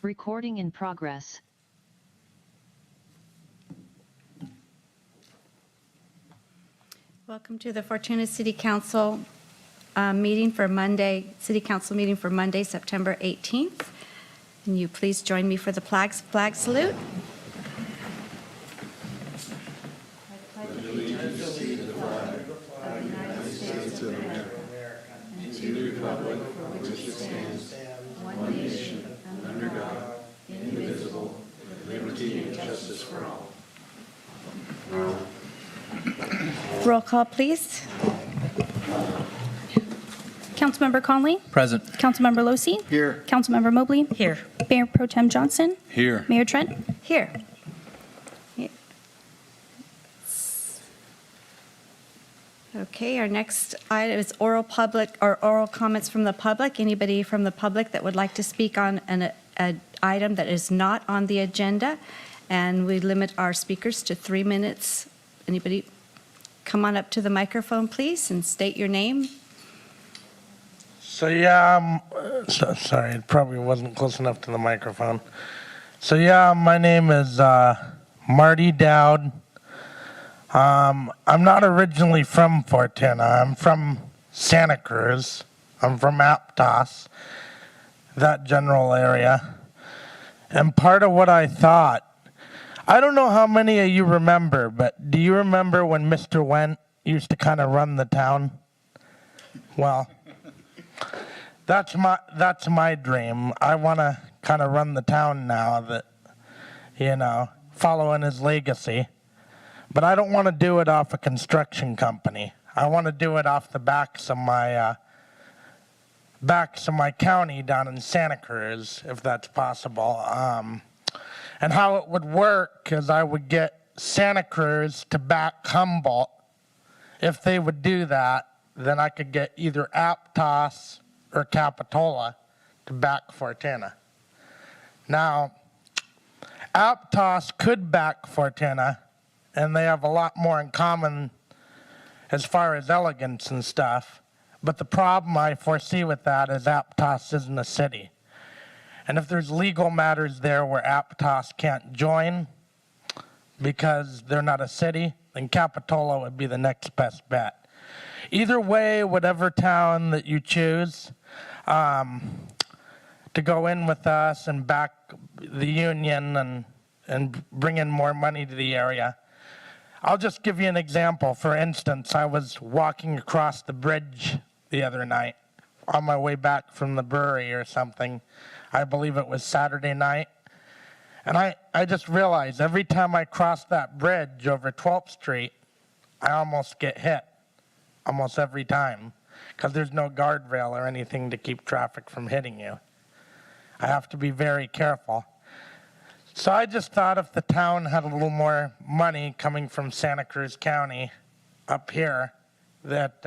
Recording in progress. Welcome to the Fortuna City Council meeting for Monday, City Council meeting for Monday, September 18th. Can you please join me for the flag salute? Roll call, please. Councilmember Conley? Present. Councilmember Losi? Here. Councilmember Mobley? Here. Mayor Pro Tem Johnson? Here. Mayor Trent? Here. Okay, our next item is oral comments from the public. Anybody from the public that would like to speak on an item that is not on the agenda? And we limit our speakers to 3 minutes. Anybody come on up to the microphone, please, and state your name. So yeah, sorry, it probably wasn't close enough to the microphone. So yeah, my name is Marty Dowd. I'm not originally from Fortuna. I'm from Santa Cruz. I'm from Aptos, that general area. And part of what I thought, I don't know how many of you remember, but do you remember when Mr. Wendt used to kind of run the town? Well, that's my dream. I want to kind of run the town now, that, you know, following his legacy. But I don't want to do it off a construction company. I want to do it off the backs of my county down in Santa Cruz, if that's possible. And how it would work is I would get Santa Cruz to back Humboldt. If they would do that, then I could get either Aptos or Capitola to back Fortuna. Now, Aptos could back Fortuna, and they have a lot more in common as far as elegance and stuff. But the problem I foresee with that is Aptos isn't a city. And if there's legal matters there where Aptos can't join because they're not a city, then Capitola would be the next best bet. Either way, whatever town that you choose to go in with us and back the union and bring in more money to the area. I'll just give you an example. For instance, I was walking across the bridge the other night on my way back from the brewery or something. I believe it was Saturday night. And I just realized every time I cross that bridge over 12th Street, I almost get hit, almost every time, because there's no guardrail or anything to keep traffic from hitting you. I have to be very careful. So I just thought if the town had a little more money coming from Santa Cruz County up here, that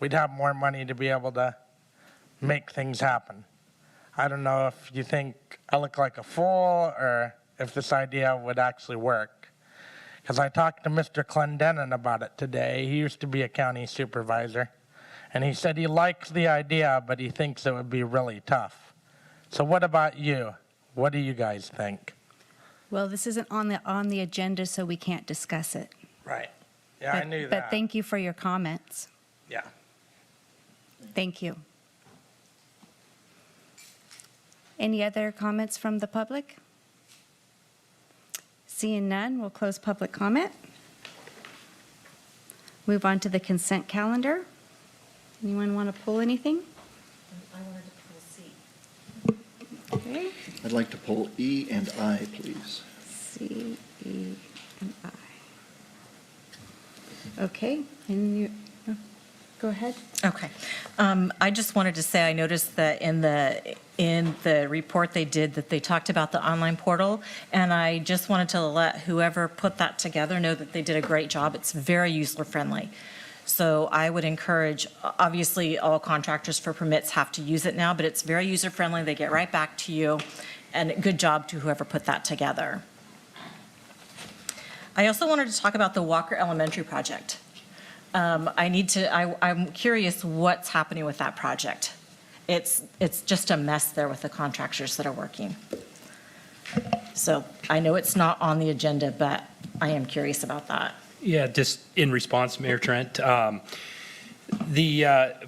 we'd have more money to be able to make things happen. I don't know if you think I look like a fool or if this idea would actually work. Because I talked to Mr. Clendenin about it today. He used to be a county supervisor. And he said he likes the idea, but he thinks it would be really tough. So what about you? What do you guys think? Well, this isn't on the agenda, so we can't discuss it. Right. Yeah, I knew that. But thank you for your comments. Yeah. Thank you. Any other comments from the public? Seeing none, we'll close public comment. Move on to the consent calendar. Anyone want to pull anything? I wanted to pull C. Okay. I'd like to pull E and I, please. C, E, and I. Okay, and you, go ahead. Okay. I just wanted to say, I noticed that in the report they did, that they talked about the online portal, and I just wanted to let whoever put that together know that they did a great job. It's very user-friendly. So I would encourage, obviously, all contractors for permits have to use it now, but it's very user-friendly. They get right back to you, and good job to whoever put that together. I also wanted to talk about the Walker Elementary project. I'm curious what's happening with that project. it's just a mess there with the contractors that are working. So I know it's not on the agenda, but I am curious about that. Yeah, just in response, Mayor Trent.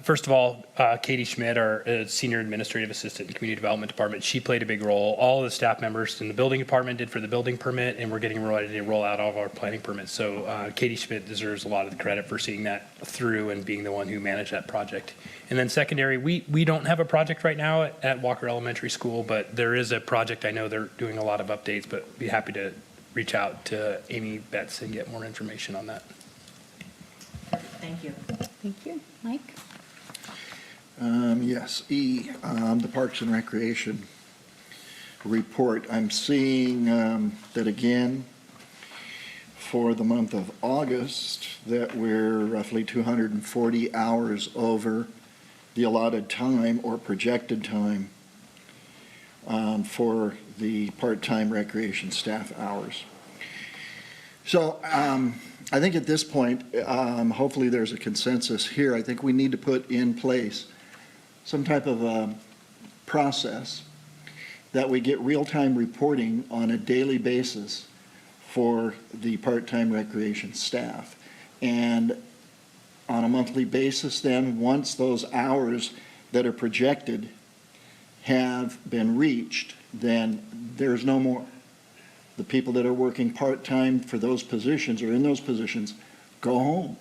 First of all, Katie Schmidt, our Senior Administrative Assistant in Community Development Department, she played a big role. All of the staff members in the building department did for the building permit, and we're getting ready to roll out all of our planning permits. So Katie Schmidt deserves a lot of the credit for seeing that through and being the one who managed that project. And then secondary, we don't have a project right now at Walker Elementary School, but there is a project. I know they're doing a lot of updates, but be happy to reach out to Amy Betts and get more information on that. Thank you. Thank you. Mike? Yes, E, the Parks and Recreation report. I'm seeing that again, for the month of August, that we're roughly 240 hours over the allotted time or projected time for the part-time recreation staff hours. So I think at this point, hopefully there's a consensus here. I think we need to put in place some type of a process that we get real-time reporting on a daily basis for the part-time recreation staff. And on a monthly basis then, once those hours that are projected have been reached, then there's no more. The people that are working part-time for those positions or in those positions go home.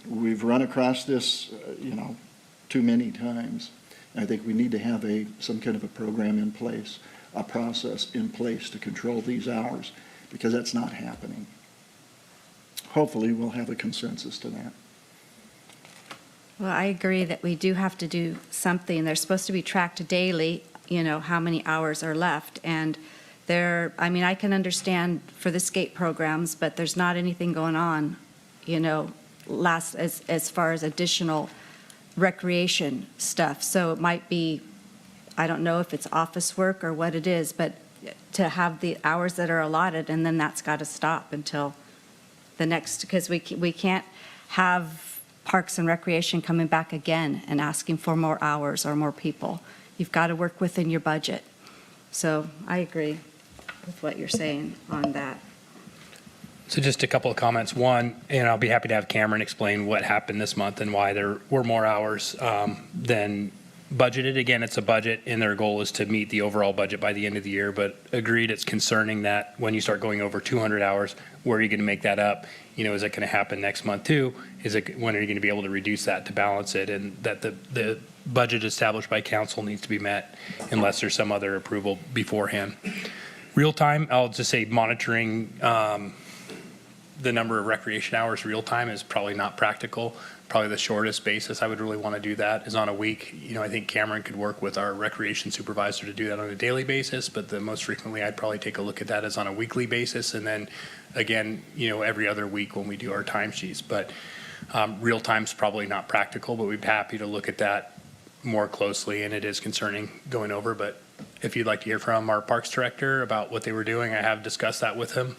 We've run across this, too many times. I think we need to have some kind of a program in place, a process in place to control these hours, because that's not happening. Hopefully, we'll have a consensus to that. Well, I agree that we do have to do something. They're supposed to be tracked daily, how many hours are left. And I can understand for the skate programs, but there's not anything going on, as far as additional recreation stuff. So it might be, I don't know if it's office work or what it is, but to have the hours that are allotted, and then that's got to stop until the next, because we can't have Parks and Recreation coming back again and asking for more hours or more people. You've got to work within your budget. So I agree with what you're saying on that. So just a couple of comments. One, and I'll be happy to have Cameron explain what happened this month and why there were more hours than budgeted. Again, it's a budget, and their goal is to meet the overall budget by the end of the year. But agreed, it's concerning that when you start going over 200 hours, where are you going to make that up? Is it going to happen next month too? When are you going to be able to reduce that to balance it? And that the budget established by council needs to be met unless there's some other approval beforehand. Real time, I'll just say monitoring the number of recreation hours real time is probably not practical. Probably the shortest basis I would really want to do that is on a week. I think Cameron could work with our recreation supervisor to do that on a daily basis, but the most frequently I'd probably take a look at that as on a weekly basis. And then again, every other week when we do our timesheets. But real time's probably not practical, but we'd be happy to look at that more closely. And it is concerning going over, but if you'd like to hear from our parks director about what they were doing, I have discussed that with him.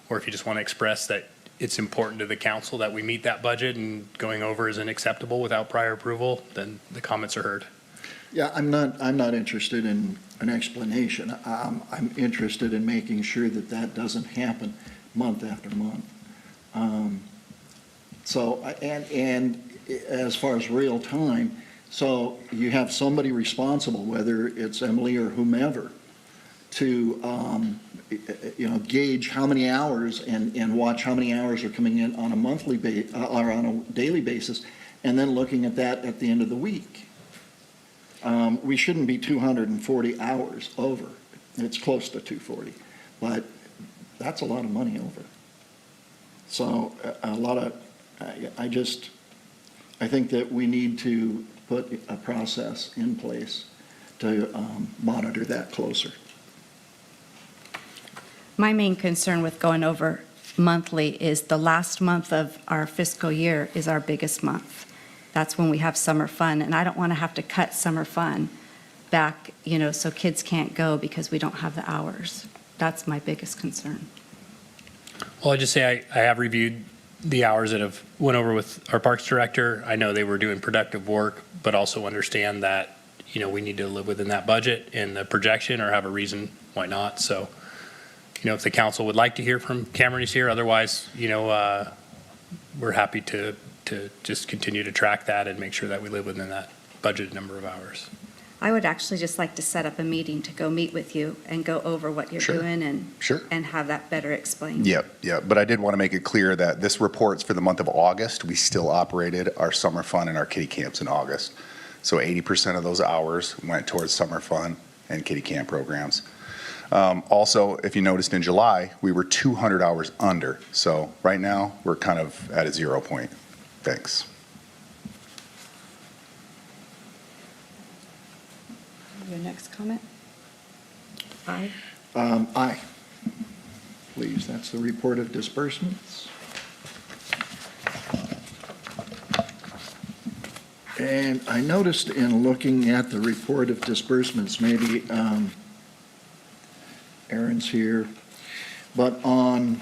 Or if you just want to express that it's important to the council that we meet that budget and going over isn't acceptable without prior approval, then the comments are heard. Yeah, I'm not interested in an explanation. I'm interested in making sure that that doesn't happen month after month. And as far as real time, so you have somebody responsible, whether it's Emily or whomever, to gauge how many hours and watch how many hours are coming in on a monthly or on a daily basis, and then looking at that at the end of the week. We shouldn't be 240 hours over. It's close to 240, but that's a lot of money over. So I think that we need to put a process in place to monitor that closer. My main concern with going over monthly is the last month of our fiscal year is our biggest month. That's when we have summer fun, and I don't want to have to cut summer fun back, so kids can't go because we don't have the hours. That's my biggest concern. Well, I just say I have reviewed the hours that have went over with our Parks Director. I know they were doing productive work, but also understand that, we need to live within that budget and the projection or have a reason why not. So, if the council would like to hear from Cameron, he's here. Otherwise, we're happy to just continue to track that and make sure that we live within that budgeted number of hours. I would actually just like to set up a meeting to go meet with you and go over what you're Sure. doing and Sure. and have that better explained. Yep. But I did want to make it clear that this report's for the month of August. We still operated our summer fun and our kiddie camps in August. So 80% of those hours went towards summer fun and kiddie camp programs. Also, if you noticed in July, we were 200 hours under. So right now, we're kind of at a 0 point. Thanks. Your next comment? Aye. Aye. Please, that's the report of disbursements. And I noticed in looking at the report of disbursements, maybe Aaron's here, but on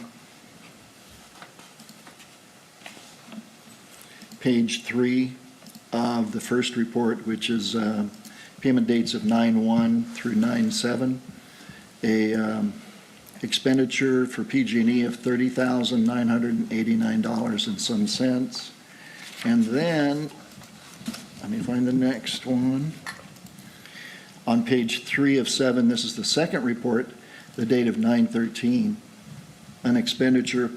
page 3 of the first report, which is payment dates of 9/1 through 9/7, a expenditure for PG&E of $30,989 and some cents. And then, let me find the next one. On page 3 of 7, this is the second report, the date of 9/13, an expenditure of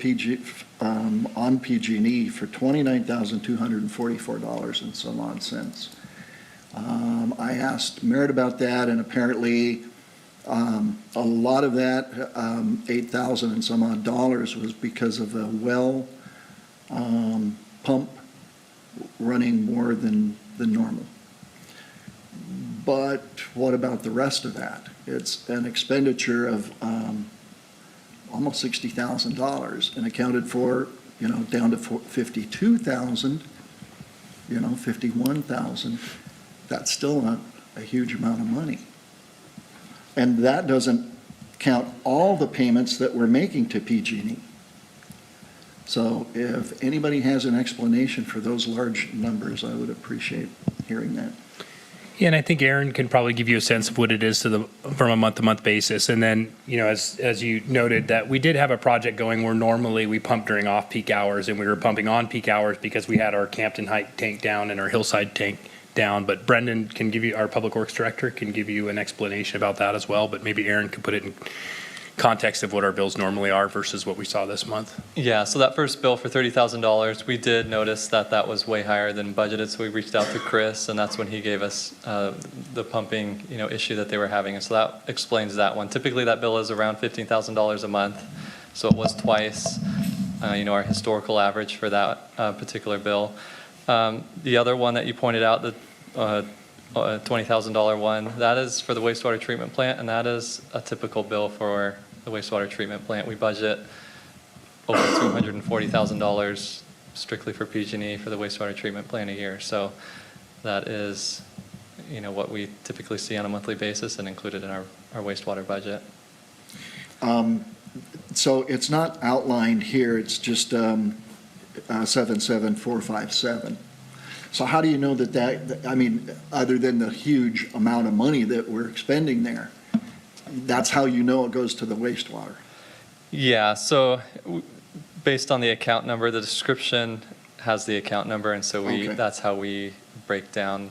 on PG&E for $29,244 and some odd cents. I asked Merritt about that, and apparently a lot of that, $8,000 and some odd dollars, was because of a well pump running more than normal. But what about the rest of that? It's an expenditure of almost $60,000 and accounted for, down to 52,000, 51,000. That's still not a huge amount of money. And that doesn't count all the payments that we're making to PG&E. So if anybody has an explanation for those large numbers, I would appreciate hearing that. Yeah, and I think Aaron can probably give you a sense of what it is from a month-to-month basis. And then, as you noted, that we did have a project going where normally we pump during off-peak hours, and we were pumping on peak hours because we had our Campton Height tank down and our Hillside tank down. But Brendan can give you, our Public Works Director, can give you an explanation about that as well. But maybe Aaron can put it in context of what our bills normally are versus what we saw this month. Yeah, so that first bill for $30,000, we did notice that that was way higher than budgeted, so we reached out to Chris, and that's when he gave us the pumping, issue that they were having, and so that explains that one. Typically, that bill is around $15,000 a month, so it was twice, our historical average for that particular bill. The other one that you pointed out, the $20,000 one, that is for the wastewater treatment plant, and that is a typical bill for the wastewater treatment plant. We budget over $240,000 strictly for PG&E for the wastewater treatment plant a year. So that is, what we typically see on a monthly basis and included in our wastewater budget. So it's not outlined here, it's just 77457. So how do you know that, other than the huge amount of money that we're expending there, that's how you know it goes to the wastewater? Yeah, so based on the account number, the description has the account number, and so Okay. that's how we break down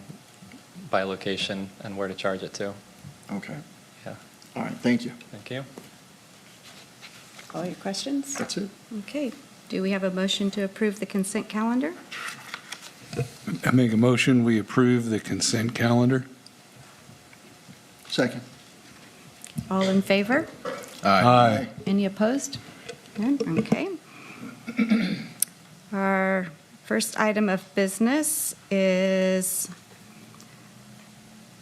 by location and where to charge it to. Okay. Yeah, All right, thank you. thank you. All your questions? That's it. Okay. Do we have a motion to approve the consent calendar? I make a motion, we approve the consent calendar. Second. All in favor? Aye. Any opposed? None? Okay. Our first item of business is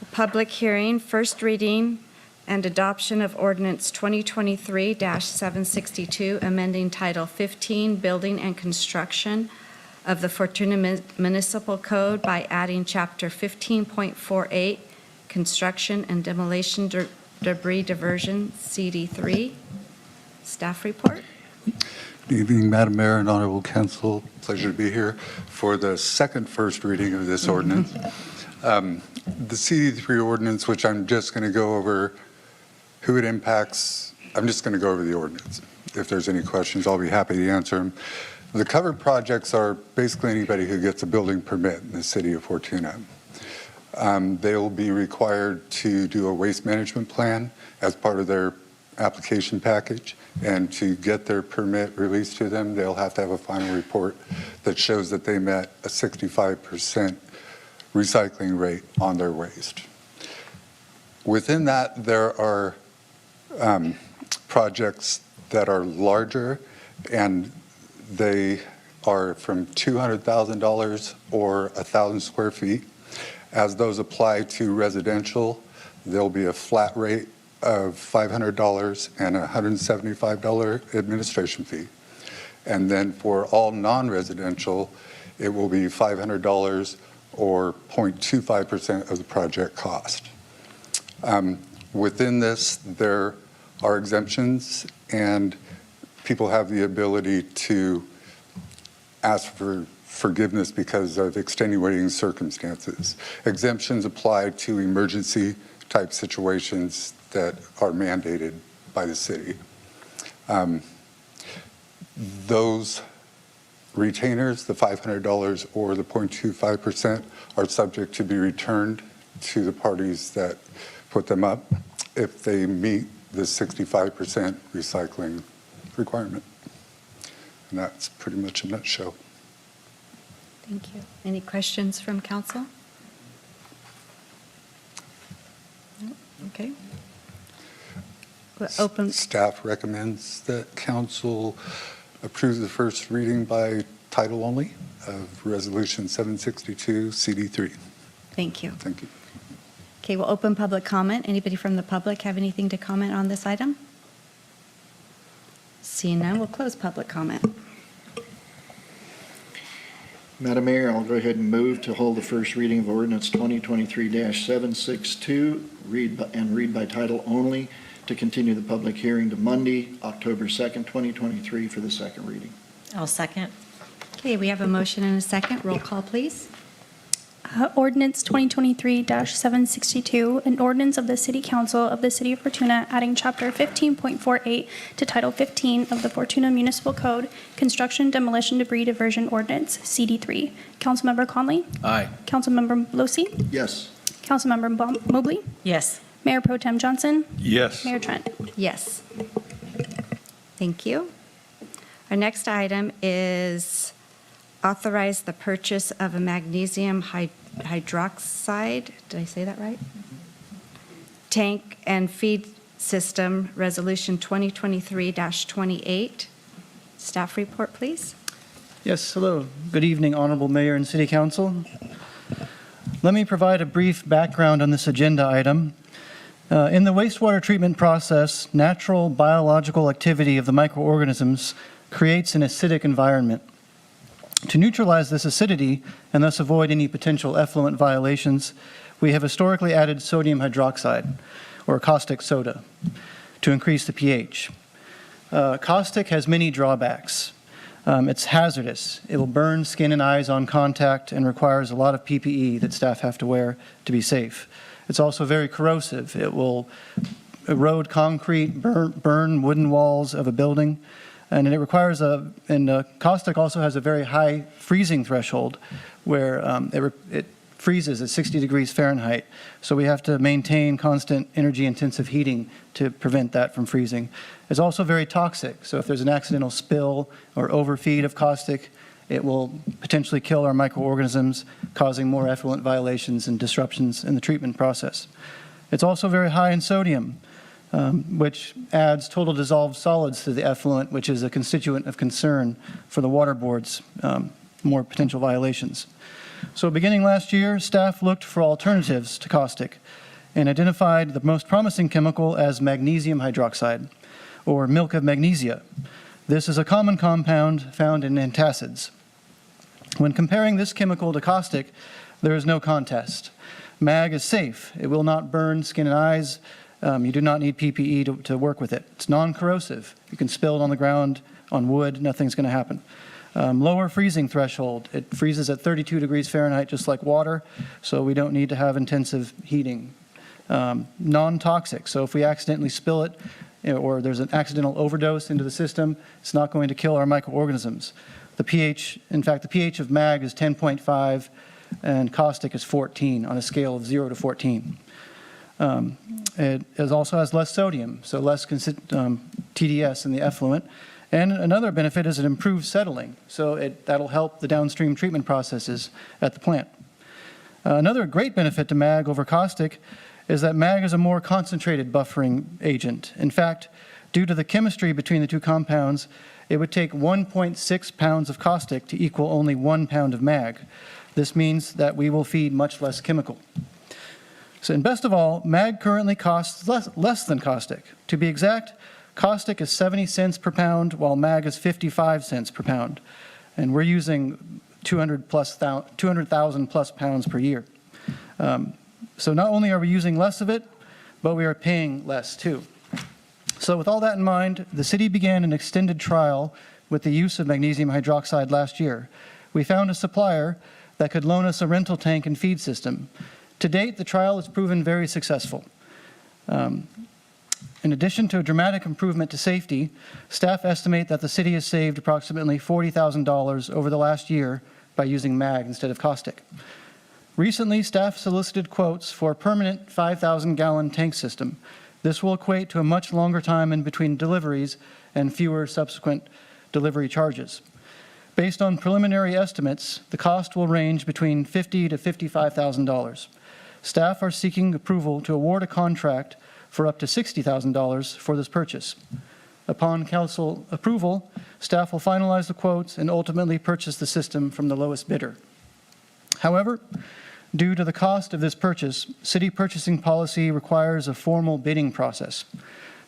a public hearing, first reading and adoption of ordinance 2023-762, amending Title 15, Building and Construction of the Fortuna Municipal Code by adding Chapter 15.48, Construction and Demolition Debris Diversion, CD3. Staff report? Good evening, Madam Mayor and Honorable Council. Pleasure to be here for the second first reading of this ordinance. The CD3 ordinance, which I'm just going to go over who it impacts, I'm just going to go over the ordinance. If there's any questions, I'll be happy to answer them. The covered projects are basically anybody who gets a building permit in the city of Fortuna. They'll be required to do a waste management plan as part of their application package, and to get their permit released to them, they'll have to have a final report that shows that they met a 65% recycling rate on their waste. Within that, there are projects that are larger, and they are from $200,000 or 1,000 square feet. As those apply to residential, there'll be a flat rate of $500 and a $175 administration fee. And then for all non-residential, it will be $500 or 0.25% of the project cost. Within this, there are exemptions, and people have the ability to ask for forgiveness because of extenuating circumstances. Exemptions apply to emergency type situations that are mandated by the city. Those retainers, the $500 or the 0.25%, are subject to be returned to the parties that put them up if they meet the 65% recycling requirement. And that's pretty much a nutshell. Thank you. Any questions from council? No? Okay. We'll open. Staff recommends that council approve the first reading by title only of Resolution 762 CD3. Thank you. Thank you. Okay, we'll open public comment. Anybody from the public have anything to comment on this item? Seeing none, we'll close public comment. Madam Mayor, I'll go ahead and move to hold the first reading of ordinance 2023-762, read by title only, to continue the public hearing to Monday, October 2nd, 2023, for the second reading. I'll second. Okay, we have a motion and a second. Roll call, please. Ordinance 2023-762, an ordinance of the City Council of the City of Fortuna adding Chapter 15.48 to Title 15 of the Fortuna Municipal Code, Construction Demolition Debris Diversion Ordinance, CD3. Councilmember Conley? Aye. Councilmember Pelosi? Yes. Councilmember Mobley? Yes. Mayor Pro Tem Johnson? Yes. Mayor Trent? Yes. Thank you. Our next item is authorize the purchase of a magnesium hydroxide, did I say that right? Tank and feed system, Resolution 2023-28. Staff report, please. Yes, hello. Good evening, Honorable Mayor and City Council. Let me provide a brief background on this agenda item. In the wastewater treatment process, natural biological activity of the microorganisms creates an acidic environment. To neutralize this acidity and thus avoid any potential effluent violations, we have historically added sodium hydroxide, or caustic soda, to increase the pH. Caustic has many drawbacks. It's hazardous. It will burn skin and eyes on contact and requires a lot of PPE that staff have to wear to be safe. It's also very corrosive. It will erode concrete, burn wooden walls of a building, and it requires caustic also has a very high freezing threshold where it freezes at 60 degrees Fahrenheit. So we have to maintain constant energy intensive heating to prevent that from freezing. It's also very toxic. So if there's an accidental spill or overfeed of caustic, it will potentially kill our microorganisms, causing more effluent violations and disruptions in the treatment process. It's also very high in sodium, which adds total dissolved solids to the effluent, which is a constituent of concern for the water board's more potential violations. So beginning last year, staff looked for alternatives to caustic and identified the most promising chemical as magnesium hydroxide, or milk of magnesia. This is a common compound found in antacids. When comparing this chemical to caustic, there is no contest. Mag is safe. It will not burn skin and eyes. You do not need PPE to work with it. It's non-corrosive. You can spill it on the ground on wood, nothing's going to happen. Lower freezing threshold. It freezes at 32 degrees Fahrenheit, just like water, so we don't need to have intensive heating. Non-toxic, so if we accidentally spill it, or there's an accidental overdose into the system, it's not going to kill our microorganisms. The pH, in fact, the pH of mag is 10.5 and caustic is 14 on a scale of 0 to 14. It also has less sodium, so less TDS in the effluent. And another benefit is it improves settling, so that'll help the downstream treatment processes at the plant. Another great benefit to mag over caustic is that mag is a more concentrated buffering agent. In fact, due to the chemistry between the two compounds, it would take 1.6 pounds of caustic to equal only 1 pound of mag. This means that we will feed much less chemical. So, and best of all, mag currently costs less than caustic. To be exact, caustic is 70 cents per pound, while mag is 55 cents per pound. And we're using 200,000 plus pounds per year. So not only are we using less of it, but we are paying less too. So with all that in mind, the city began an extended trial with the use of magnesium hydroxide last year. We found a supplier that could loan us a rental tank and feed system. To date, the trial has proven very successful. In addition to a dramatic improvement to safety, staff estimate that the city has saved approximately $40,000 over the last year by using mag instead of caustic. Recently, staff solicited quotes for a permanent 5,000-gallon tank system. This will equate to a much longer time in between deliveries and fewer subsequent delivery charges. Based on preliminary estimates, the cost will range between $50,000 to $55,000. Staff are seeking approval to award a contract for up to $60,000 for this purchase. Upon council approval, staff will finalize the quotes and ultimately purchase the system from the lowest bidder. However, due to the cost of this purchase, city purchasing policy requires a formal bidding process.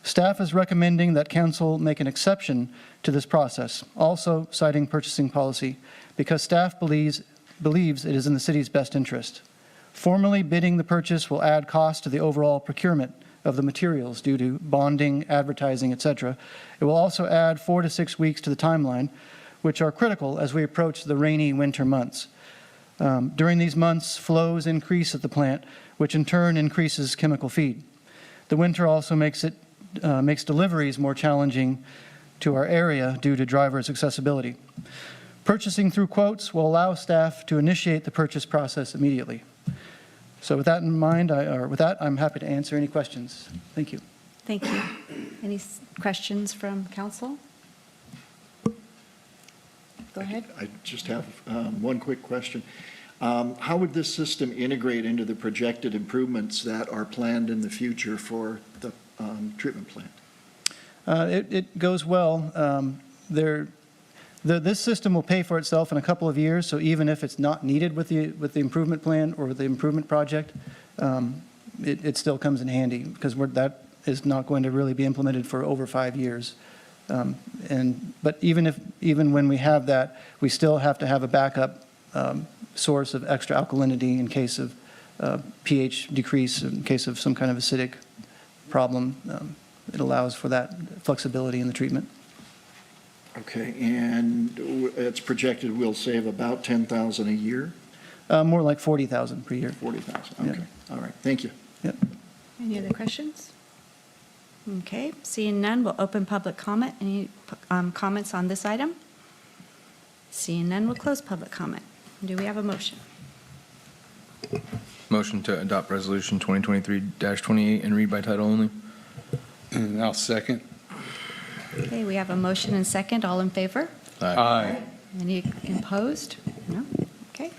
Staff is recommending that council make an exception to this process, also citing purchasing policy, because staff believes it is in the city's best interest. Formally bidding the purchase will add cost to the overall procurement of the materials due to bonding, advertising, etc. It will also add 4 to 6 weeks to the timeline, which are critical as we approach the rainy winter months. During these months, flows increase at the plant, which in turn increases chemical feed. The winter also makes deliveries more challenging to our area due to drivers' accessibility. Purchasing through quotes will allow staff to initiate the purchase process immediately. So with that in mind, I'm happy to answer any questions. Thank you. Thank you. Any questions from council? Go ahead. I just have one quick question. How would this system integrate into the projected improvements that are planned in the future for the treatment plant? It goes well. This system will pay for itself in a couple of years, so even if it's not needed with the improvement plan or with the improvement project, it still comes in handy because that is not going to really be implemented for over 5 years. But even when we have that, we still have to have a backup source of extra alkalinity in case of pH decrease, in case of some kind of acidic problem. It allows for that flexibility in the treatment. Okay, and it's projected we'll save about $10,000 a year? More like $40,000 per year. $40,000, okay. Yeah. All right, thank you. Yep. Any other questions? Okay, seeing none, we'll open public comment. Any comments on this item? Seeing none, we'll close public comment. Do we have a motion? Motion to adopt resolution 2023-28 and read by title only. And I'll second. Okay, we have a motion and second. All in favor? Aye. Any opposed? No? Okay.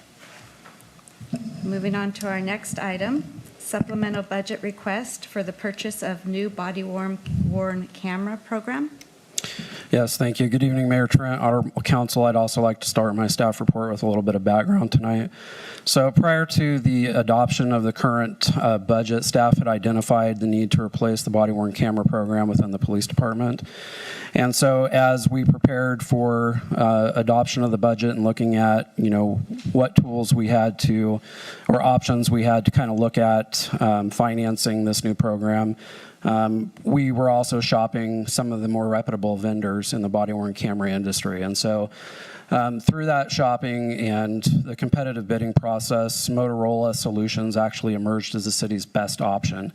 Moving on to our next item, supplemental budget request for the purchase of new body-worn camera program. Yes, thank you. Good evening, Mayor Trent, Honorable Council. I'd also like to start my staff report with a little bit of background tonight. So prior to the adoption of the current budget, staff had identified the need to replace the body-worn camera program within the police department. And so as we prepared for adoption of the budget and looking at, what tools we had to, or options we had to kind of look at financing this new program, We were also shopping some of the more reputable vendors in the body-worn camera industry. And so through that shopping and the competitive bidding process, Motorola Solutions actually emerged as the city's best option.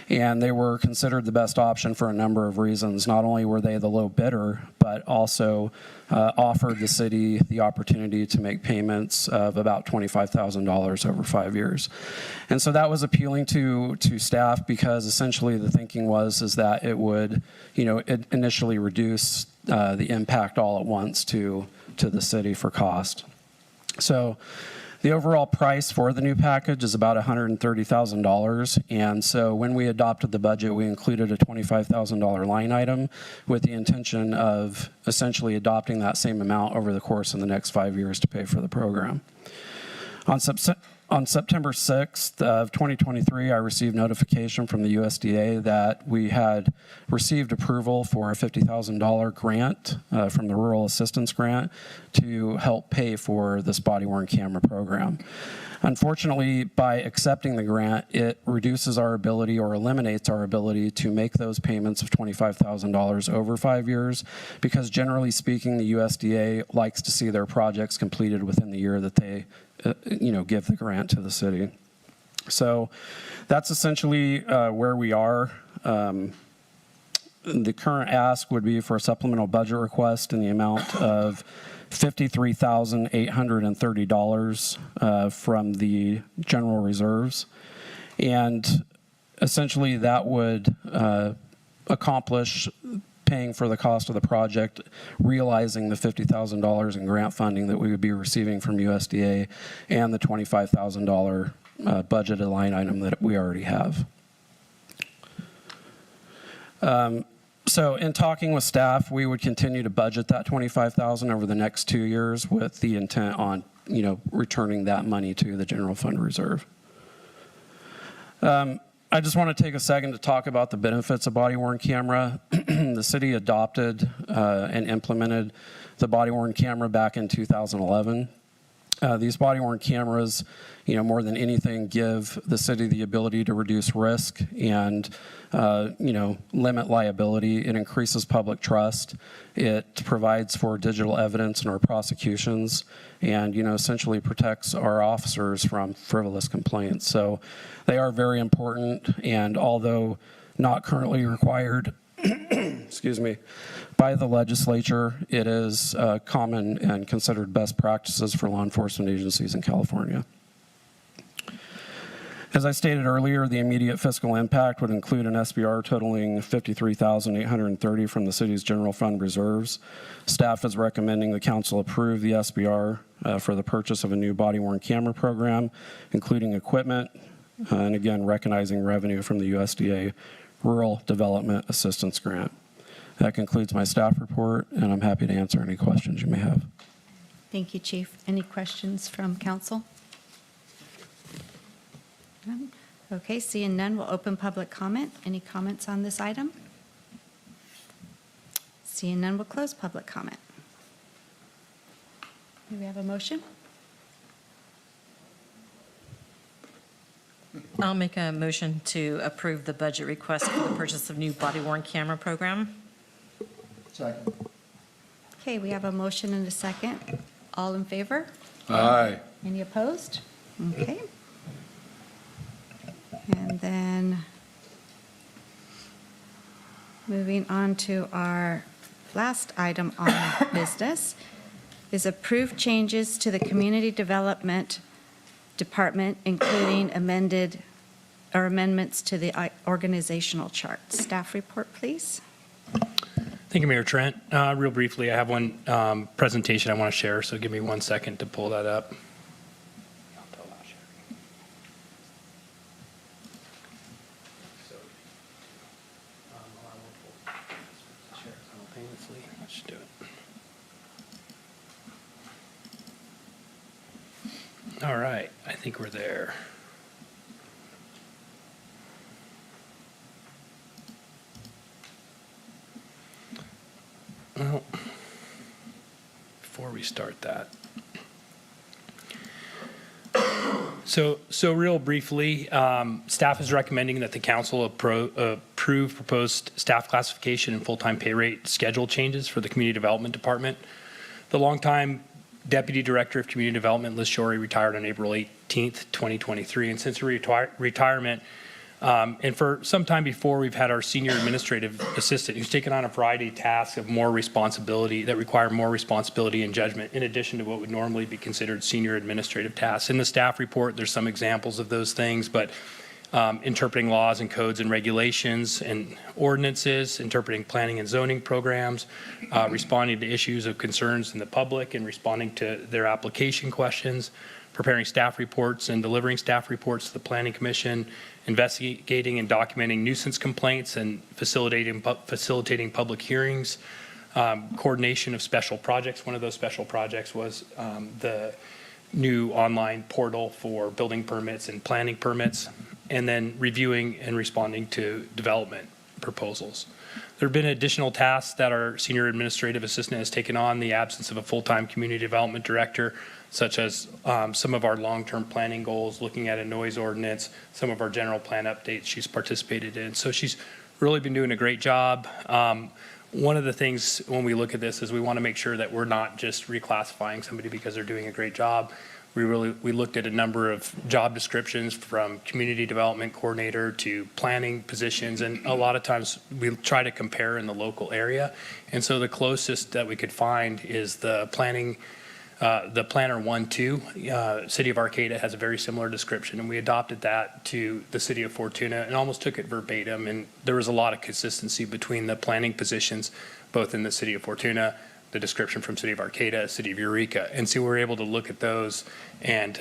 And they were considered the best option for a number of reasons. Not only were they the low bidder, but also offered the city the opportunity to make payments of about $25,000 over 5 years. And so that was appealing to staff because essentially the thinking is that it would, initially reduce the impact all at once to the city for cost. So the overall price for the new package is about $130,000. And so when we adopted the budget, we included a $25,000 line item with the intention of essentially adopting that same amount over the course of the next 5 years to pay for the program. On September 6th of 2023, I received notification from the USDA that we had received approval for a $50,000 grant from the Rural Assistance Grant to help pay for this body-worn camera program. Unfortunately, by accepting the grant, it reduces our ability or eliminates our ability to make those payments of $25,000 over 5 years because generally speaking, the USDA likes to see their projects completed within the year that they give the grant to the city. So that's essentially where we are. The current ask would be for a supplemental budget request in the amount of $53,830 from the general reserves. And essentially that would accomplish paying for the cost of the project, realizing the $50,000 in grant funding that we would be receiving from USDA and the $25,000 budgeted line item that we already have. So in talking with staff, we would continue to budget that $25,000 over the next 2 years with the intent on, returning that money to the general fund reserve. I just want to take a second to talk about the benefits of body-worn camera. The city adopted and implemented the body-worn camera back in 2011. These body-worn cameras, more than anything, give the city the ability to reduce risk and, limit liability. It increases public trust. It provides for digital evidence in our prosecutions and, essentially protects our officers from frivolous complaints. So they are very important, and although not currently required, excuse me, by the legislature, it is common and considered best practices for law enforcement agencies in California. As I stated earlier, the immediate fiscal impact would include an SBR totaling $53,830 from the city's general fund reserves. Staff is recommending the council approve the SBR for the purchase of a new body-worn camera program, including equipment, and again, recognizing revenue from the USDA Rural Development Assistance Grant. That concludes my staff report, and I'm happy to answer any questions you may have. Thank you, Chief. Any questions from council? None? Okay, seeing none, we'll open public comment. Any comments on this item? Seeing none, we'll close public comment. Do we have a motion? I'll make a motion to approve the budget request for the purchase of new body-worn camera program. Second. Okay, we have a motion and a second. All in favor? Aye. Any opposed? Okay. And then moving on to our last item on business is approved changes to the Community Development Department, including amendments to the organizational chart. Staff report, please. Thank you, Mayor Trent. Real briefly, I have one presentation I want to share, so give me 1 second to pull that up. Let's do it. All right, I think we're there. Well, before we start that. So real briefly, staff is recommending that the council approve approve proposed staff classification and full-time pay rate schedule changes for the Community Development Department. The longtime Deputy Director of Community Development, Liz Shorey, retired on April 18th, 2023. And since her retirement, and for some time before, we've had our Senior Administrative Assistant who's taken on a variety of tasks of more responsibility, that require more responsibility and judgment, in addition to what would normally be considered senior administrative tasks. In the staff report, there's some examples of those things, but interpreting laws and codes and regulations and ordinances, interpreting planning and zoning programs, responding to issues of concerns in the public and responding to their application questions, preparing staff reports and delivering staff reports to the Planning Commission, investigating and documenting nuisance complaints and facilitating public hearings, coordination of special projects. One of those special projects was the new online portal for building permits and planning permits, and then reviewing and responding to development proposals. There have been additional tasks that our Senior Administrative Assistant has taken on in the absence of a full-time Community Development Director, such as some of our long-term planning goals, looking at a noise ordinance, some of our general plan updates she's participated in. So she's really been doing a great job. One of the things when we look at this is we want to make sure that we're not just reclassifying somebody because they're doing a great job. We looked at a number of job descriptions, from community development coordinator to planning positions, and a lot of times we try to compare in the local area. And so the closest that we could find is the planner 1-2. City of Arcata has a very similar description, and we adopted that to the city of Fortuna and almost took it verbatim. And there was a lot of consistency between the planning positions, both in the city of Fortuna, the description from City of Arcata, City of Eureka. And so we're able to look at those and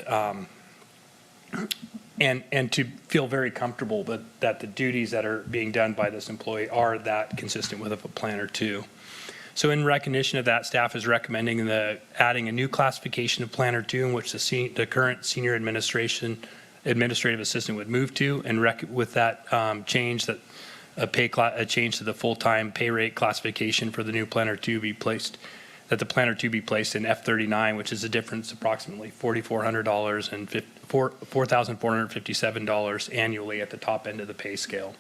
to feel very comfortable that the duties that are being done by this employee are that consistent with a planner too. So in recognition of that, staff is recommending adding a new classification of Planner 2, in which the current Senior Administrative Assistant would move to, and with that change, that a change to the full-time pay rate classification for the new Planner 2 be placed, that the Planner 2 be placed in F39, which is a difference approximately $4,400 and $4,457 annually at the top end of the pay scale.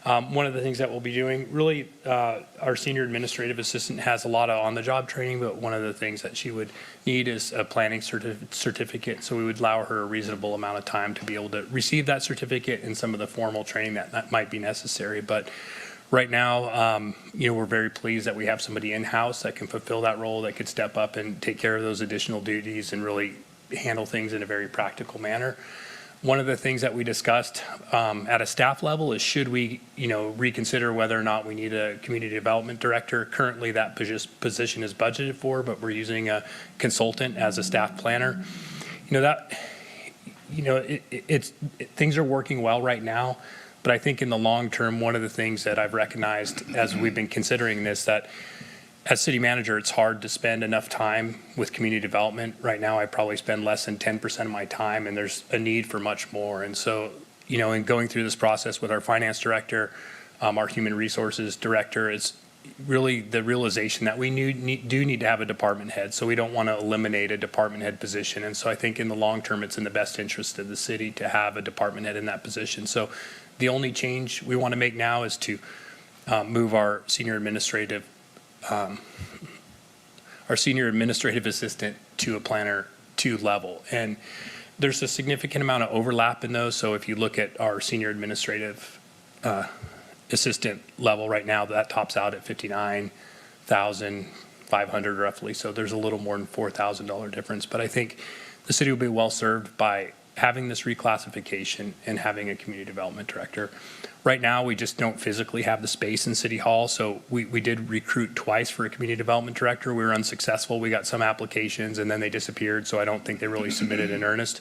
One of the things that we'll be doing, really, our Senior Administrative Assistant has a lot of on-the-job training, but one of the things that she would need is a planning certificate. So we would allow her a reasonable amount of time to be able to receive that certificate and some of the formal training that might be necessary. But right now, we're very pleased that we have somebody in-house that can fulfill that role, that could step up and take care of those additional duties and really handle things in a very practical manner. One of the things that we discussed at a staff level is, should we, reconsider whether or not we need a community development director. Currently, that position is budgeted for, but we're using a consultant as a staff planner. Things are working well right now, but I think in the long term, one of the things that I've recognized as we've been considering this, that as city manager, it's hard to spend enough time with community development. Right now, I probably spend less than 10% of my time, and there's a need for much more. And so, in going through this process with our finance director, our human resources director, it's really the realization that we do need to have a department head. So we don't want to eliminate a department head position. And so I think in the long term, it's in the best interest of the city to have a department head in that position. So the only change we want to make now is to move our senior administrative assistant to a planner 2 level. And there's a significant amount of overlap in those. So if you look at our senior administrative assistant level right now, that tops out at $59,500 roughly. So there's a little more than $4,000 difference. But I think the city will be well served by having this reclassification and having a community development director. Right now, we just don't physically have the space in City Hall, so we did recruit twice for a community development director. We were unsuccessful. We got some applications, and then they disappeared, so I don't think they really submitted in earnest.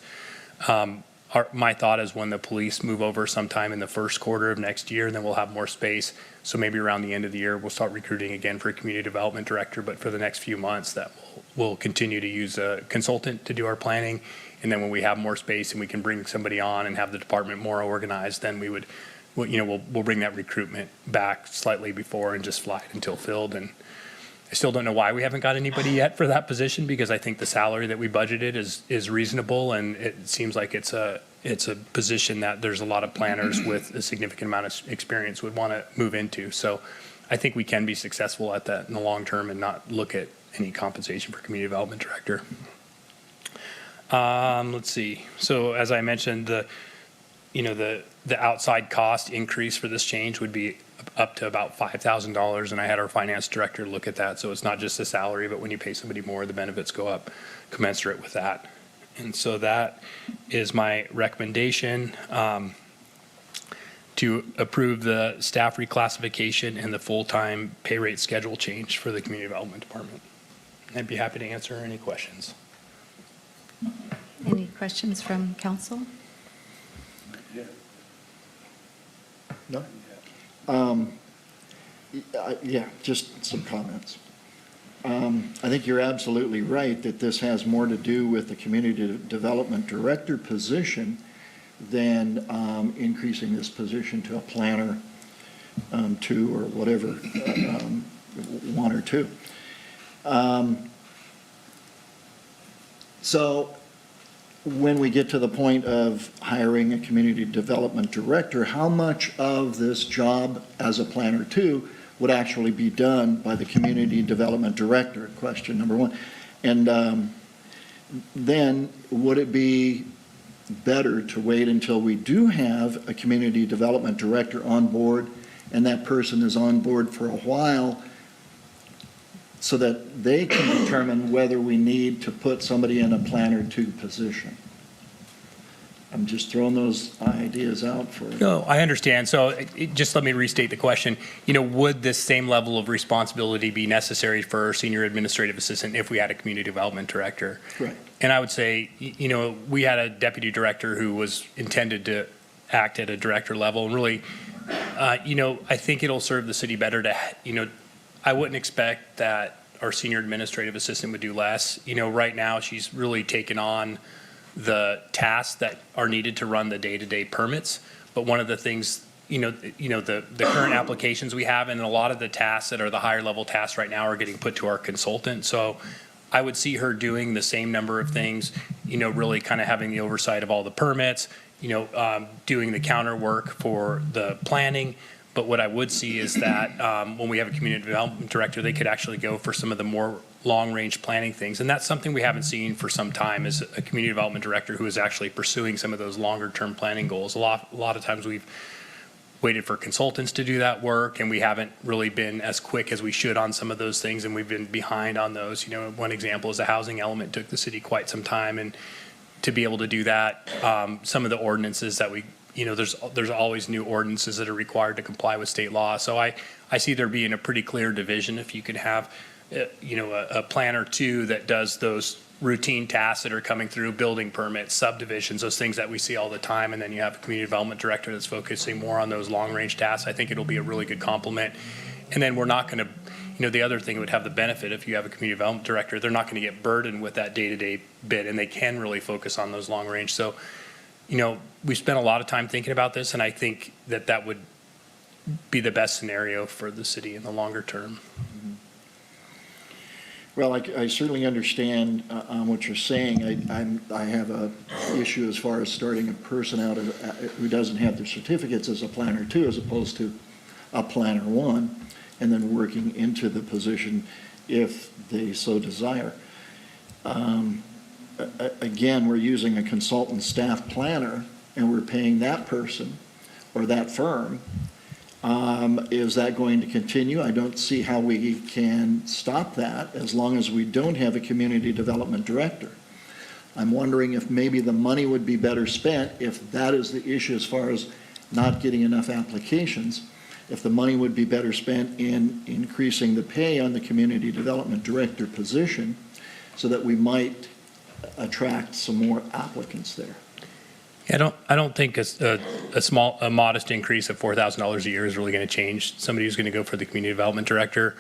My thought is when the police move over sometime in the first quarter of next year, then we'll have more space. So maybe around the end of the year, we'll start recruiting again for a community development director, but for the next few months, that we'll continue to use a consultant to do our planning. And then when we have more space and we can bring somebody on and have the department more organized, then we'll bring that recruitment back slightly before and just fly it until filled. And I still don't know why we haven't got anybody yet for that position, because I think the salary that we budgeted is reasonable, and it seems like it's a it's a position that there's a lot of planners with a significant amount of experience would want to move into. So I think we can be successful at that in the long term and not look at any compensation for community development director. Let's see. So as I mentioned, the outside cost increase for this change would be up to about $5,000, and I had our finance director look at that. So it's not just the salary, but when you pay somebody more, the benefits go up commensurate with that. And so that is my recommendation, to approve the staff reclassification and the full-time pay rate schedule change for the community development department. I'd be happy to answer any questions. Any questions from council? No? Yeah, just some comments. I think you're absolutely right that this has more to do with the community development director position than increasing this position to a planner, 2 or whatever, 1 or 2. So when we get to the point of hiring a community development director, how much of this job as a planner 2 would actually be done by the community development director? Question number 1. And then would it be better to wait until we do have a community development director on board and that person is on board for a while so that they can determine whether we need to put somebody in a planner 2 position? I'm just throwing those ideas out for you. No, I understand. So just let me restate the question. Would this same level of responsibility be necessary for our senior administrative assistant if we had a community development director? Right. And I would say, we had a deputy director who was intended to act at a director level. And really, I think it'll serve the city better to, I wouldn't expect that our senior administrative assistant would do less. Right now, she's really taken on the tasks that are needed to run the day-to-day permits. But one of the things, the current applications we have and a lot of the tasks that are the higher level tasks right now are getting put to our consultant. So I would see her doing the same number of things, really kind of having the oversight of all the permits, doing the counter work for the planning. But what I would see is that when we have a community development director, they could actually go for some of the more long-range planning things. And that's something we haven't seen for some time, is a community development director who is actually pursuing some of those longer-term planning goals. A lot of times we've waited for consultants to do that work, and we haven't really been as quick as we should on some of those things, and we've been behind on those. One example is the housing element took the city quite some time, and to be able to do that, some of the ordinances that we, there's always new ordinances that are required to comply with state law. So I see there being a pretty clear division if you could have, a planner 2 that does those routine tasks that are coming through, building permits, subdivisions, those things that we see all the time, and then you have a community development director that's focusing more on those long-range tasks. I think it'll be a really good complement. And then we're not going to, the other thing would have the benefit if you have a community development director, they're not going to get burdened with that day-to-day bit, and they can really focus on those long range. So, we spent a lot of time thinking about this, and I think that would be the best scenario for the city in the longer term. Well, I certainly understand what you're saying. I have a issue as far as starting a person out who doesn't have their certificates as a planner 2 as opposed to a planner 1, and then working into the position if they so desire. Again, we're using a consultant staff planner, and we're paying that person or that firm. Is that going to continue? I don't see how we can stop that as long as we don't have a community development director. I'm wondering if maybe the money would be better spent, if that is the issue as far as not getting enough applications, if the money would be better spent in increasing the pay on the community development director position so that we might attract some more applicants there. I don't think a modest increase of $4,000 a year is really going to change somebody who's going to go for the community development director.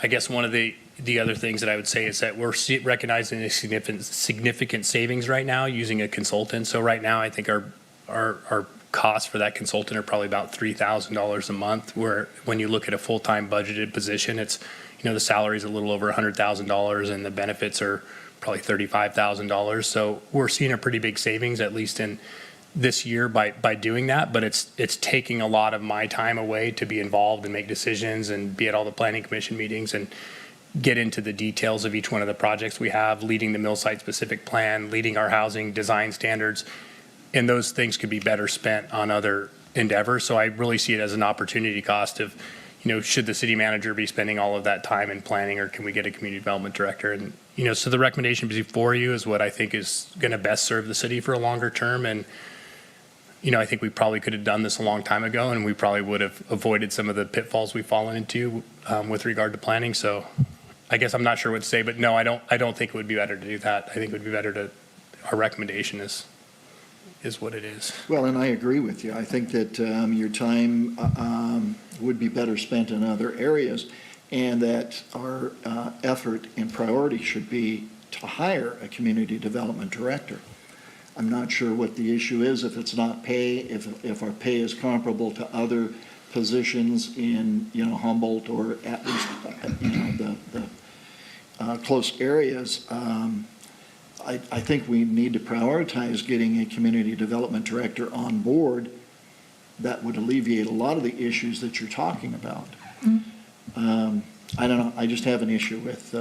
I guess one of the other things that I would say is that we're recognizing a significant savings right now using a consultant. So right now, I think our costs for that consultant are probably about $3,000 a month, where when you look at a full-time budgeted position, it's, the salary is a little over $100,000 and the benefits are probably $35,000. So we're seeing a pretty big savings, at least in this year by doing that, but it's taking a lot of my time away to be involved and make decisions and be at all the planning commission meetings and get into the details of each one of the projects we have, leading the mill site specific plan, leading our housing design standards. And those things could be better spent on other endeavors. So I really see it as an opportunity cost of, should the city manager be spending all of that time in planning, or can we get a community development director? And, so the recommendation before you is what I think is going to best serve the city for a longer term. And, I think we probably could have done this a long time ago, and we probably would have avoided some of the pitfalls we've fallen into with regard to planning. So I guess I'm not sure what to say, but no, I don't think it would be better to do that. I think it would be better our recommendation is what it is. Well, and I agree with you. I think that your time would be better spent in other areas, and that our effort and priority should be to hire a community development director. I'm not sure what the issue is, if it's not pay, if our pay is comparable to other positions in, Humboldt, or at least, the close areas. I think we need to prioritize getting a community development director on board that would alleviate a lot of the issues that you're talking about. I don't know, I just have an issue with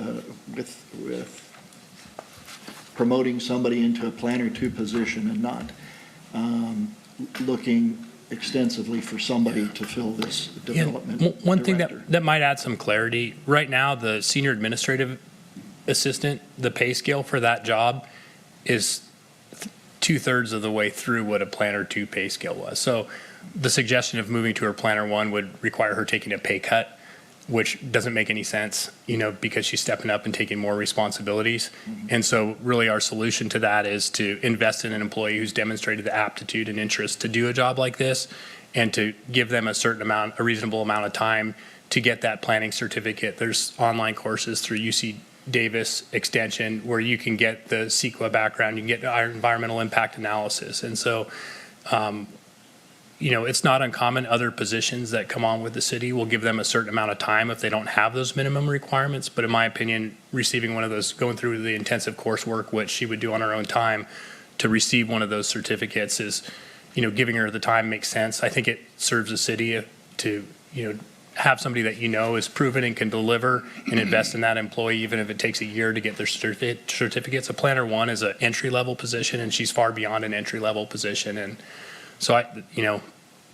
promoting somebody into a planner 2 position and not looking extensively for somebody to fill this development One thing director. that might add some clarity, right now, the senior administrative assistant, the pay scale for that job is 2/3 of the way through what a planner 2 pay scale was. So the suggestion of moving to her planner 1 would require her taking a pay cut, which doesn't make any sense, because she's stepping up and taking more responsibilities. And so really our solution to that is to invest in an employee who's demonstrated the aptitude and interest to do a job like this, and to give them a reasonable amount of time to get that planning certificate. There's online courses through UC Davis Extension where you can get the CEQA background, you can get our environmental impact analysis. And so, it's not uncommon. Other positions that come on with the city will give them a certain amount of time if they don't have those minimum requirements. But in my opinion, receiving one of those, going through the intensive coursework, which she would do on her own time, to receive one of those certificates is, giving her the time makes sense. I think it serves the city to, have somebody that is proven and can deliver, and invest in that employee, even if it takes a year to get their certificates. A planner 1 is an entry-level position, and she's far beyond an entry-level position. And so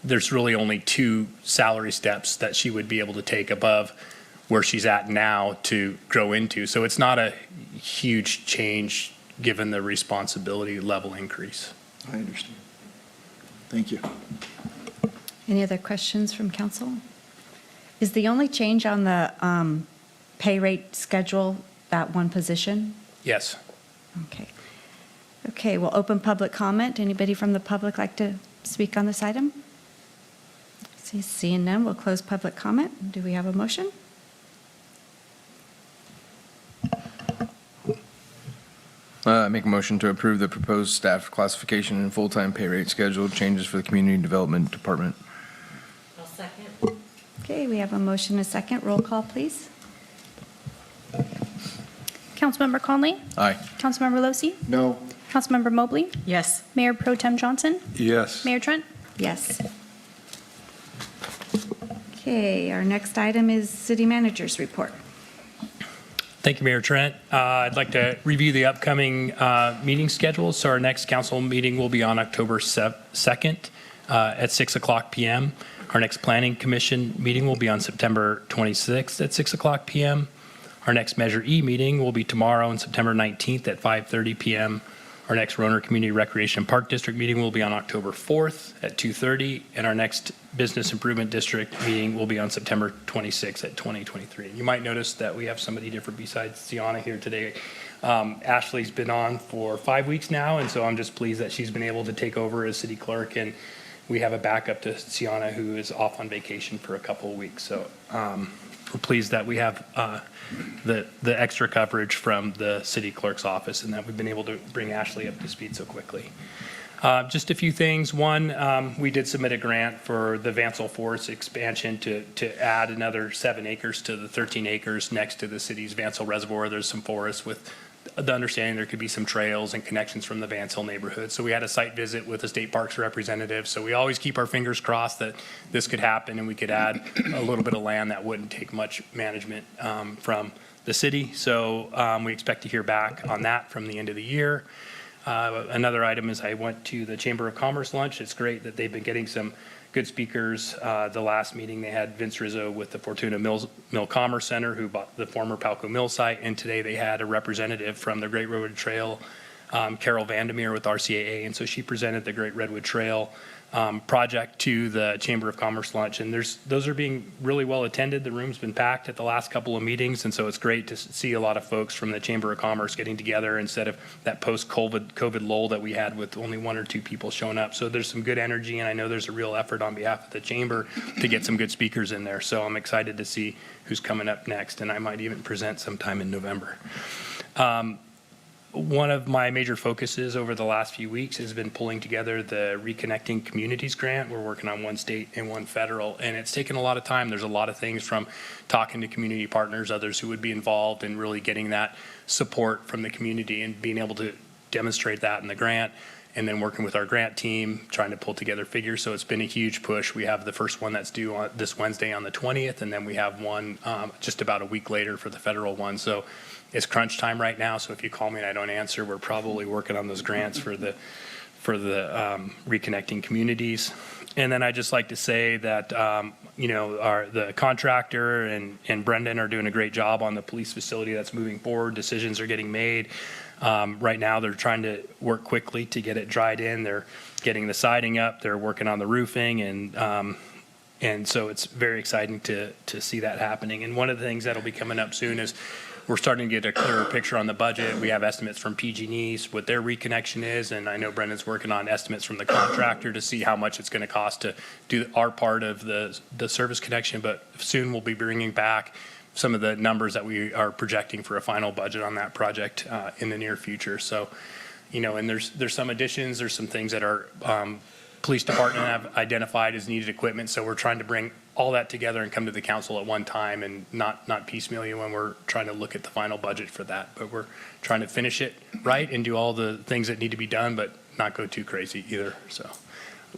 there's really only 2 salary steps that she would be able to take above where she's at now to grow into. So it's not a huge change given the responsibility level increase. I understand. Thank you. Any other questions from council? Is the only change on the pay rate schedule that one position? Yes. Okay. Okay, we'll open public comment. Anybody from the public like to speak on this item? Seeing none, we'll close public comment. Do we have a motion? Make a motion to approve the proposed staff classification and full-time pay rate schedule changes for the Community Development Department. I'll second. Okay, we have a motion and a second. Roll call, please. Councilmember Conley? Aye. Councilmember Losi? No, Councilmember Mobley? Yes. Mayor Pro Tem Johnson? Yes. Mayor Trent? Yes. Okay, our next item is city manager's report. Thank you, Mayor Trent. I'd like to review the upcoming meeting schedule. So our next council meeting will be on October 2nd at 6:00 p.m. Our next planning commission meeting will be on September 26th at 6:00 p.m. Our next Measure E meeting will be tomorrow on September 19th at 5:30 p.m. Our next Roner Community Recreation and Park District meeting will be on October 4th at 2:30, and our next Business Improvement District meeting will be on September 26th at 2023. You might notice that we have somebody different besides Sienna here today. Ashley's been on for 5 weeks now, and so I'm just pleased that she's been able to take over as city clerk, and we have a backup to Sienna who is off on vacation for a couple of weeks. So we're pleased that we have the extra coverage from the city clerk's office, and that we've been able to bring Ashley up to speed so quickly. Just a few things. One, we did submit a grant for the Vancil Forest expansion to add another 7 acres to the 13 acres next to the city's Vancil Reservoir. There's some forests with the understanding there could be some trails and connections from the Vance Hill neighborhood. So we had a site visit with the state parks representative. So we always keep our fingers crossed that this could happen and we could add a little bit of land that wouldn't take much management from the city. So we expect to hear back on that from the end of the year. Another item is I went to the Chamber of Commerce lunch. It's great that they've been getting some good speakers. The last meeting they had Vince Rizzo with the Fortuna Mill Commerce Center, who bought the former Palco Mill site, and today they had a representative from the Great Redwood Trail, Carol Vandermeer with RCAA, and so she presented the Great Redwood Trail project to the Chamber of Commerce lunch, and those are being really well attended. The room's been packed at the last couple of meetings, and so it's great to see a lot of folks from the Chamber of Commerce getting together instead of that post-COVID lull that we had with only 1 or 2 people showing up. So there's some good energy, and I know there's a real effort on behalf of the Chamber to get some good speakers in there. So I'm excited to see who's coming up next, and I might even present sometime in November. One of my major focuses over the last few weeks has been pulling together the Reconnecting Communities grant. We're working on 1 state and 1 federal, and it's taken a lot of time. There's a lot of things from talking to community partners, others who would be involved in really getting that support from the community and being able to demonstrate that in the grant, and then working with our grant team, trying to pull together figures. So it's been a huge push. We have the first one that's due on this Wednesday on the 20th, and then we have one just about a week later for the federal one. So it's crunch time right now, so if you call me and I don't answer, we're probably working on those grants for the Reconnecting Communities. And then I just like to say that the contractor and Brendan are doing a great job on the police facility that's moving forward. Decisions are getting made. Right now, they're trying to work quickly to get it dried in. They're getting the siding up. They're working on the roofing, and so it's very exciting to see that happening. And one of the things that'll be coming up soon is we're starting to get a clearer picture on the budget. We have estimates from PG&E, what their reconnection is, and I know Brendan's working on estimates from the contractor to see how much it's going to cost to do our part of the service connection. But soon we'll be bringing back some of the numbers that we are projecting for a final budget on that project in the near future. So, and there's some additions, there's some things that our police department have identified as needed equipment. So we're trying to bring all that together and come to the council at one time and not piecemeal you when we're trying to look at the final budget for that. But we're trying to finish it right and do all the things that need to be done, but not go too crazy either. So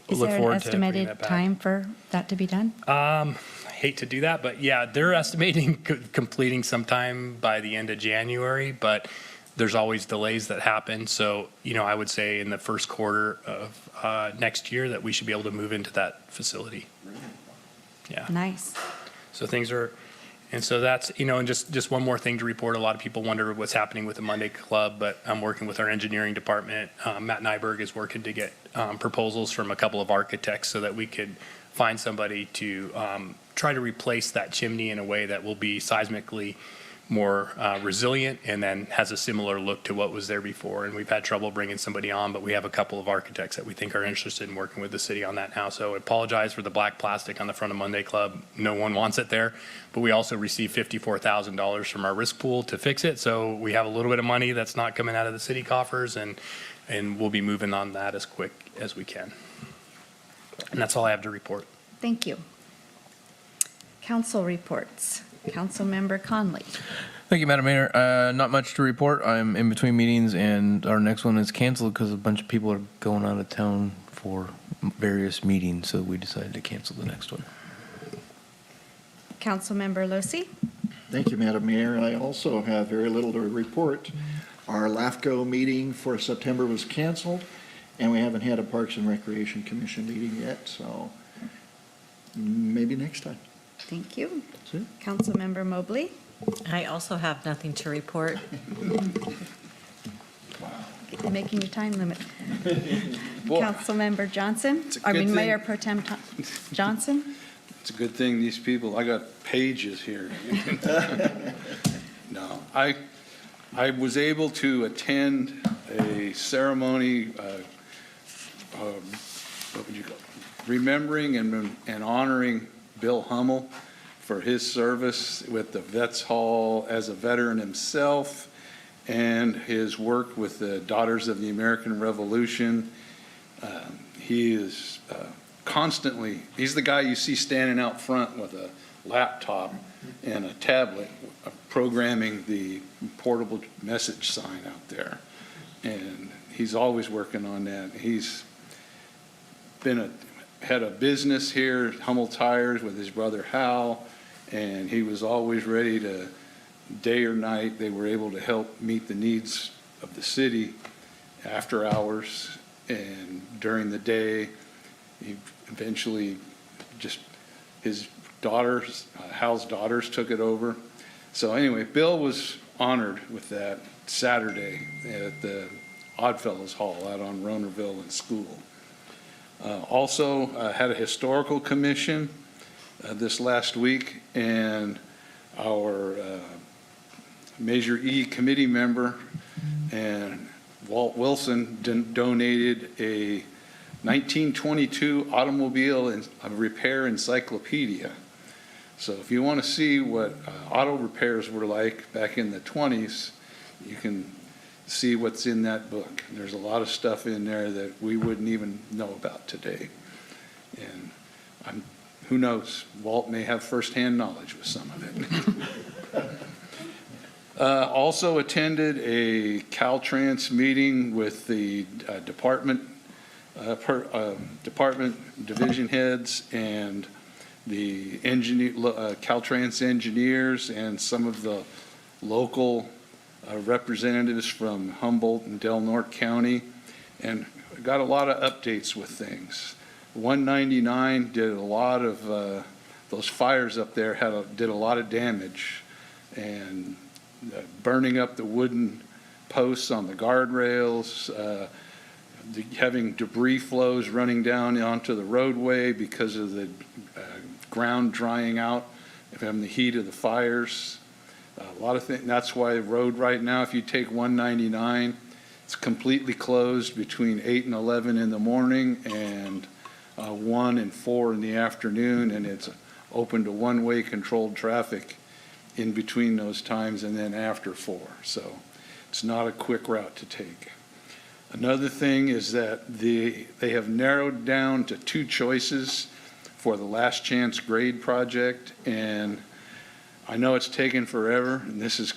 Is look there an forward to bringing estimated that back. time for that to be done? I hate to do that, but yeah, they're estimating completing sometime by the end of January, but there's always delays that happen. So, I would say in the first quarter of next year that we should be able to move into that facility. Yeah. Nice. So things are, and so that's, and just one more thing to report. A lot of people wonder what's happening with the Monday Club, but I'm working with our engineering department. Matt Nyberg is working to get proposals from a couple of architects so that we could find somebody to try to replace that chimney in a way that will be seismically more resilient and then has a similar look to what was there before. And we've had trouble bringing somebody on, but we have a couple of architects that we think are interested in working with the city on that now. So I apologize for the black plastic on the front of Monday Club. No one wants it there, but we also received $54,000 from our risk pool to fix it. So we have a little bit of money that's not coming out of the city coffers, and we'll be moving on that as quick as we can. And that's all I have to report. Thank you. Council reports. Councilmember Conley. Thank you, Madam Mayor. Not much to report. I'm in between meetings, and our next one is canceled because a bunch of people are going out of town for various meetings, so we decided to cancel the next one. Councilmember Losi. Thank you, Madam Mayor. I also have very little to report. Our LAFCO meeting for September was canceled, and we haven't had a Parks and Recreation Commission meeting yet, so maybe next time. Thank you. That's it. Councilmember Mobley. I also have nothing to report. Making your time limit. Boy. Councilmember Johnson. It's a good thing. Mayor Pro Tem Johnson. It's a good thing these people, I got pages here. No, I was able to attend a ceremony, what would you call it? Remembering and honoring Bill Hummel for his service with the Vets Hall as a veteran himself, and his work with the Daughters of the American Revolution. He is constantly, he's the guy you see standing out front with laptop and a tablet programming the portable message sign out there. And he's always working on that. He's had a business here, Humboldt Tires, with his brother Hal, and he was always ready to, day or night, they were able to help meet the needs of the city after hours and during the day. He eventually just, his daughters, Hal's daughters took it over. So anyway, Bill was honored with that Saturday at the Oddfellows Hall out on Ronerville and School. Also had a historical commission this last week, and our Measure E committee member and Walt Wilson donated a 1922 automobile and a repair encyclopedia. So if you want to see what auto repairs were like back in the 20s, you can see what's in that book. There's a lot of stuff in there that we wouldn't even know about today. And who knows, Walt may have firsthand knowledge with some of it. Also attended a Caltrans meeting with the department division heads and the Caltrans engineers and some of the local representatives from Humboldt and Del Norte County, and got a lot of updates with things. 199 did a lot of those fires up there did a lot of damage, and burning up the wooden posts on the guardrails, having debris flows running down onto the roadway because of the ground drying out from the heat of the fires. A lot of things. That's why the road right now, if you take 199, it's completely closed between 8 and 11 in the morning and 1 and 4 in the afternoon, and it's open to one-way controlled traffic in between those times and then after 4. So it's not a quick route to take. Another thing is that they have narrowed down to 2 choices for the Last Chance Grade project, and I know it's taken forever, and this is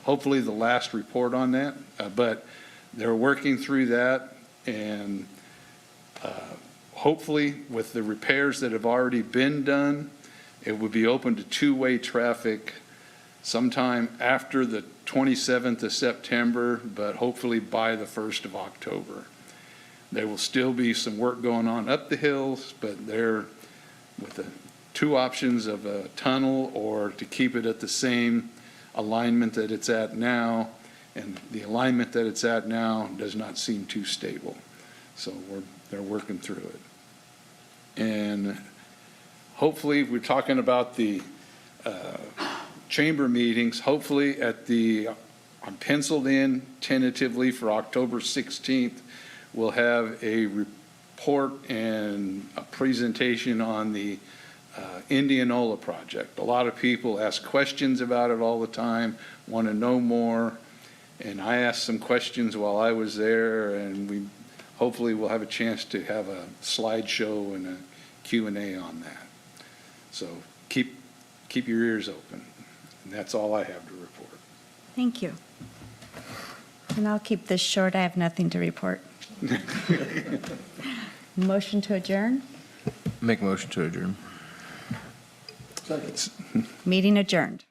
hopefully the last report on that, but they're working through that, and hopefully with the repairs that have already been done, it would be open to 2-way traffic sometime after the 27th of September, but hopefully by the 1st of October. There will still be some work going on up the hills, but they're with the 2 options of a tunnel or to keep it at the same alignment that it's at now, and the alignment that it's at now does not seem too stable. So they're working through it. And hopefully, we're talking about the chamber meetings, hopefully I'm penciled in tentatively for October 16th, we'll have a report and a presentation on the Indianola project. A lot of people ask questions about it all the time, want to know more, and I asked some questions while I was there, and we hopefully will have a chance to have a slideshow and a Q&A on that. So keep your ears open. And that's all I have to report. Thank you. And I'll keep this short. I have nothing to report. Motion to adjourn? Make a motion to adjourn. Meeting adjourned.